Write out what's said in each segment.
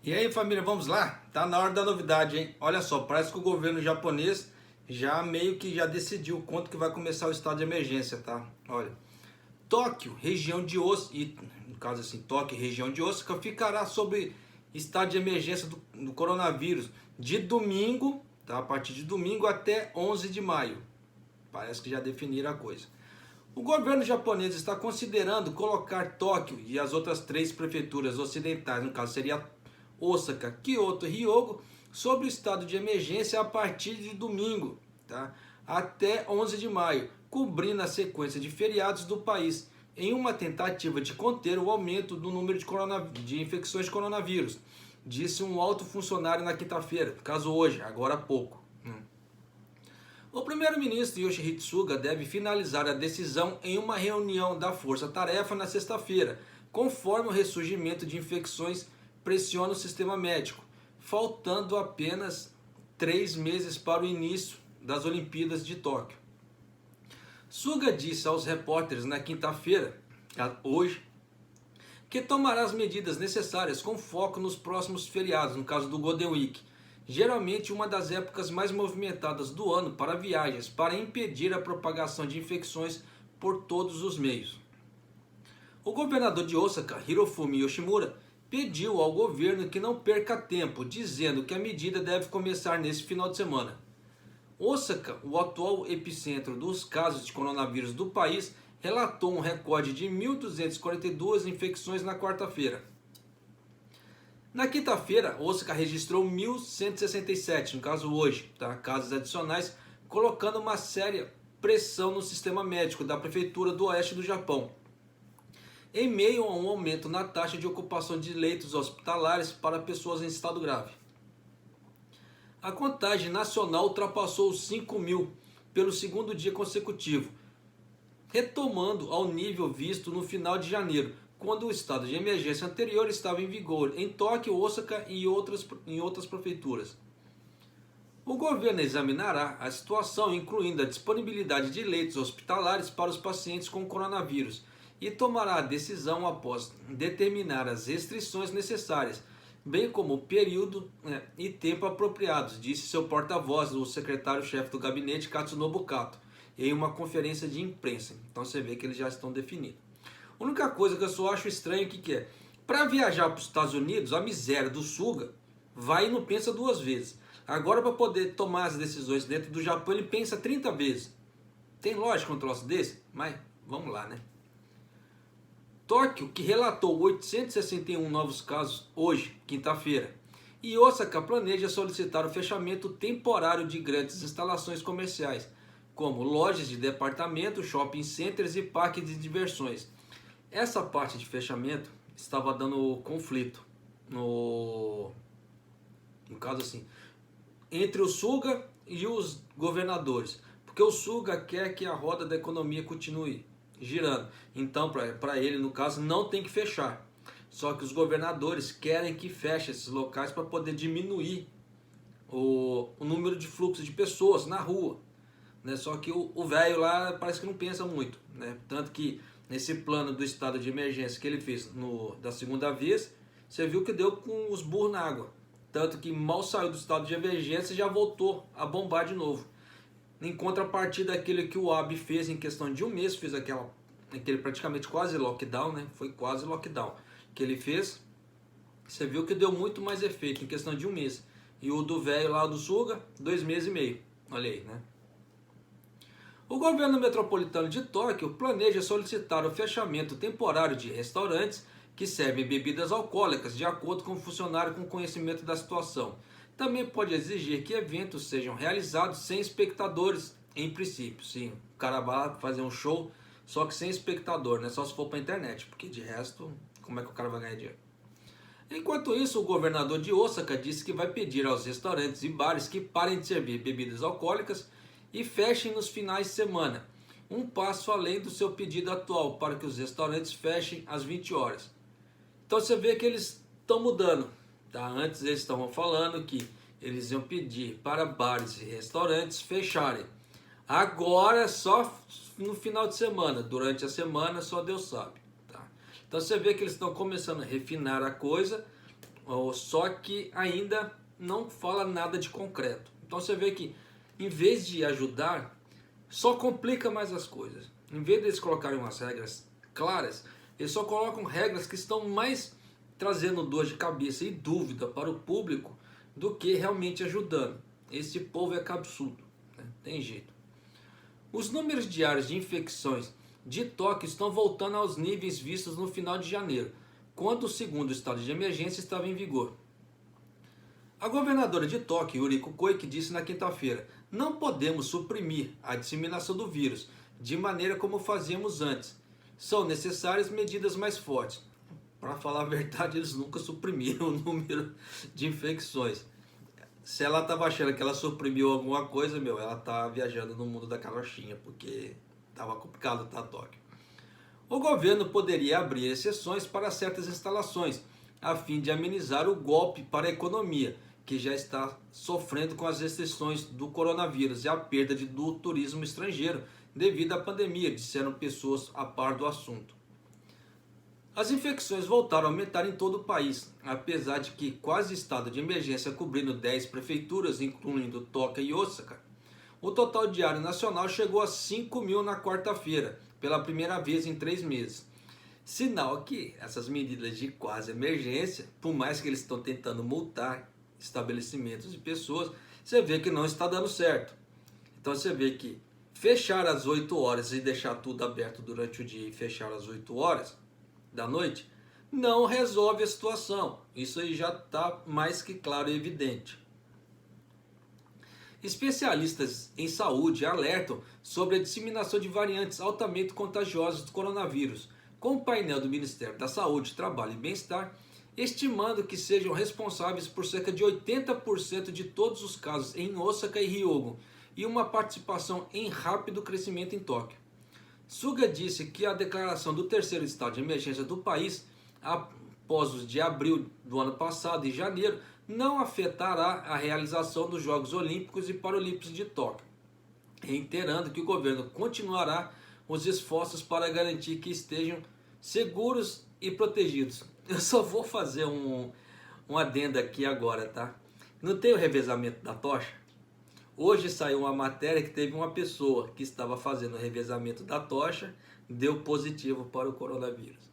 E aí, família, vamos lá? Tá na hora da novidade, hein? Olha só, parece que o governo japonês já meio que já decidiu quanto que vai começar o estado de emergência, tá? Olha, Tóquio, região de Osaka, e no caso assim, Tóquio, região de Osaka, ficará sob estado de emergência do coronavírus de domingo, tá? A partir de domingo até 11 de maio. Parece que já definiram a coisa. O governo japonês está considerando colocar Tóquio e as outras três prefeituras ocidentais, no caso seria Osaka, Kyoto e Hyogo, sob o estado de emergência a partir de domingo, tá? Até 11 de maio, cobrindo a sequência de feriados do país, em uma tentativa de conter o aumento do número de infecções de coronavírus, disse um alto funcionário na quinta-feira, caso hoje, agora há pouco. O primeiro-ministro Yoshihide Suga deve finalizar a decisão em uma reunião da Força-Tarefa na sexta-feira, conforme o ressurgimento de infecções pressiona o sistema médico, faltando apenas 3 meses para o início das Olimpíadas de Tóquio. Suga disse aos repórteres na quinta-feira, hoje, que tomará as medidas necessárias com foco nos próximos feriados, no caso do Golden Week, geralmente uma das épocas mais movimentadas do ano para viagens, para impedir a propagação de infecções por todos os meios. O governador de Osaka, Hirofumi Yoshimura, pediu ao governo que não perca tempo, dizendo que a medida deve começar nesse final de semana. Osaka, o atual epicentro dos casos de coronavírus do país, relatou um recorde de 1.242 infecções na quarta-feira. Na quinta-feira, Osaka registrou 1.167, no caso hoje, tá? Casos adicionais, colocando uma séria pressão no sistema médico da prefeitura do oeste do Japão, em meio a um aumento na taxa de ocupação de leitos hospitalares para pessoas em estado grave. A contagem nacional ultrapassou os 5.000 pelo segundo dia consecutivo, retomando ao nível visto no final de janeiro, quando o estado de emergência anterior estava em vigor em Tóquio, Osaka e em outras prefeituras. O governo examinará a situação, incluindo a disponibilidade de leitos hospitalares para os pacientes com coronavírus, e tomará a decisão após determinar as restrições necessárias, bem como o período e tempo apropriados, disse seu porta-voz, o secretário-chefe do gabinete, Katsunobu Kato, em uma conferência de imprensa. Então você vê que eles já estão definidos. A única coisa que eu só acho estranho que é, para viajar para os Estados Unidos, a miséria do Suga vai e não pensa duas vezes. Agora, para poder tomar as decisões dentro do Japão, ele pensa 30 vezes. Tem lógica um troço desse? Mas vamos lá, né? Tóquio, que relatou 861 novos casos hoje, quinta-feira, e Osaka planeja solicitar o fechamento temporário de grandes instalações comerciais, como lojas de departamento, shopping centers e parques de diversões. Essa parte de fechamento estava dando conflito no caso assim, entre o Suga e os governadores, porque o Suga quer que a roda da economia continue girando, então para ele, no caso, não tem que fechar, só que os governadores querem que feche esses locais para poder diminuir o número de fluxo de pessoas na rua, né? Só que o velho lá parece que não pensa muito, né? Tanto que nesse plano do estado de emergência que ele fez da segunda vez, você viu que deu com os burros na água, tanto que mal saiu do estado de emergência e já voltou a bombar de novo. Em contrapartida daquele que o Abe fez em questão de um mês, fez aquele praticamente quase lockdown, né? Foi quase lockdown que ele fez. Você viu que deu muito mais efeito em questão de um mês. E o do velho lá do Suga, 2 meses e meio. Olha aí, né? O governo metropolitano de Tóquio planeja solicitar o fechamento temporário de restaurantes que servem bebidas alcoólicas, de acordo com o funcionário com conhecimento da situação. Também pode exigir que eventos sejam realizados sem espectadores, em princípio. Sim, o cara vai fazer um show, só que sem espectador, né? Só se for para a internet, porque de resto, como é que o cara vai ganhar dinheiro? Enquanto isso, o governador de Osaka disse que vai pedir aos restaurantes e bares que parem de servir bebidas alcoólicas e fechem nos finais de semana, um passo além do seu pedido atual para que os restaurantes fechem às 20 horas. Então você vê que eles estão mudando. Tá? Antes eles estavam falando que eles iam pedir para bares e restaurantes fecharem. Agora só no final de semana, durante a semana só Deus sabe. Tá? Então você vê que eles estão começando a refinar a coisa. só que ainda não fala nada de concreto. Então você vê que em vez de ajudar, só complica mais as coisas. Em vez de eles colocarem umas regras claras, eles só colocam regras que estão mais trazendo dor de cabeça e dúvida para o público do que realmente ajudando. Esse povo é cabeçudo, né? Tem jeito. Os números diários de infecções de Tóquio estão voltando aos níveis vistos no final de janeiro, quando o segundo estado de emergência estava em vigor. A governadora de Tóquio, Yuriko Koike, disse na quinta-feira: não podemos suprimir a disseminação do vírus de maneira como fazíamos antes. São necessárias medidas mais fortes. Para falar a verdade, eles nunca suprimiram o número de infecções. Se ela estava achando que ela suprimiu alguma coisa, ela tá viajando no mundo da carochinha, porque estava complicado, tá, Tóquio. O governo poderia abrir exceções para certas instalações, a fim de amenizar o golpe para a economia, que já está sofrendo com as restrições do coronavírus e a perda do turismo estrangeiro devido à pandemia, disseram pessoas a par do assunto. As infecções voltaram a aumentar em todo o país, apesar de que quase estado de emergência cobrindo 10 prefeituras, incluindo Tóquio e Osaka. O total diário nacional chegou a 5.000 na quarta-feira, pela primeira vez em 3 meses. Sinal que essas medidas de quase emergência, por mais que eles estão tentando multar estabelecimentos e pessoas, você vê que não está dando certo. Então você vê que fechar às 8 horas e deixar tudo aberto durante o dia e fechar às 8 horas da noite não resolve a situação. Isso aí já está mais que claro e evidente. Especialistas em saúde alertam sobre a disseminação de variantes altamente contagiosas do coronavírus, com o painel do Ministério da Saúde, Trabalho e Bem-Estar estimando que sejam responsáveis por cerca de 80% de todos os casos em Osaka e Hyogo e uma participação em rápido crescimento em Tóquio. Suga disse que a declaração do terceiro estado de emergência do país, após os de abril do ano passado e janeiro, não afetará a realização dos Jogos Olímpicos e Paralímpicos de Tóquio, reiterando que o governo continuará os esforços para garantir que estejam seguros e protegidos. Eu só vou fazer um adendo aqui agora, tá? Não tem o revezamento da tocha? Hoje saiu uma matéria que teve uma pessoa que estava fazendo o revezamento da tocha, deu positivo para o coronavírus.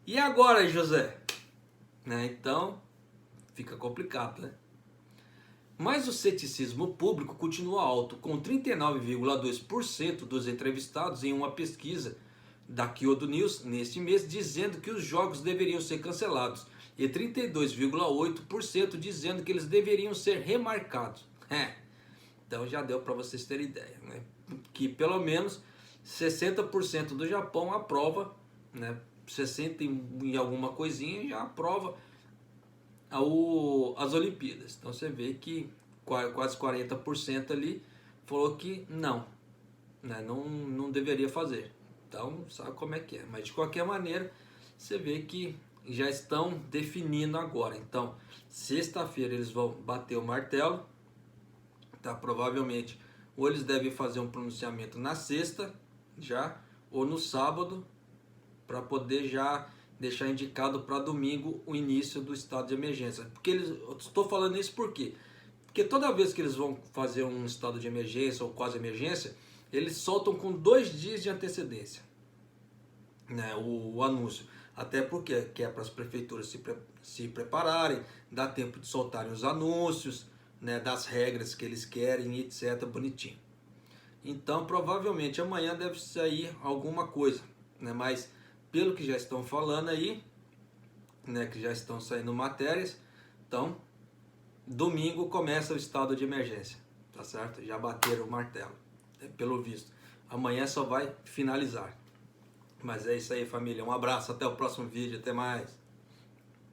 E agora, José? Então, fica complicado, né? Mas o ceticismo público continua alto, com 39,2% dos entrevistados em uma pesquisa da Kyodo News neste mês dizendo que os jogos deveriam ser cancelados e 32,8% dizendo que eles deveriam ser remarcados. Então já deu para vocês terem ideia, né? Que pelo menos 60% do Japão aprova, né? 60 em alguma coisinha já aprova as Olimpíadas. Então você vê que quase 40% ali falou que não, né? Não deveria fazer. Então sabe como é que é. Mas de qualquer maneira você vê que já estão definindo agora. Então sexta-feira eles vão bater o martelo, tá? Provavelmente ou eles devem fazer um pronunciamento na sexta já ou no sábado, para poder já deixar indicado para domingo o início do estado de emergência. Eu estou falando isso por quê? Porque toda vez que eles vão fazer um estado de emergência ou quase emergência, eles soltam com 2 dias de antecedência, né, o anúncio. Até porque que é para as prefeituras se prepararem, dá tempo de soltarem os anúncios, né, das regras que eles querem, etc. Bonitinho. Então provavelmente amanhã deve sair alguma coisa, né, mas pelo que já estão falando aí, né, que já estão saindo matérias, então domingo começa o estado de emergência, tá certo? Já bateram o martelo, pelo visto. Amanhã só vai finalizar. Mas é isso aí, família. Um abraço, até o próximo vídeo, até mais.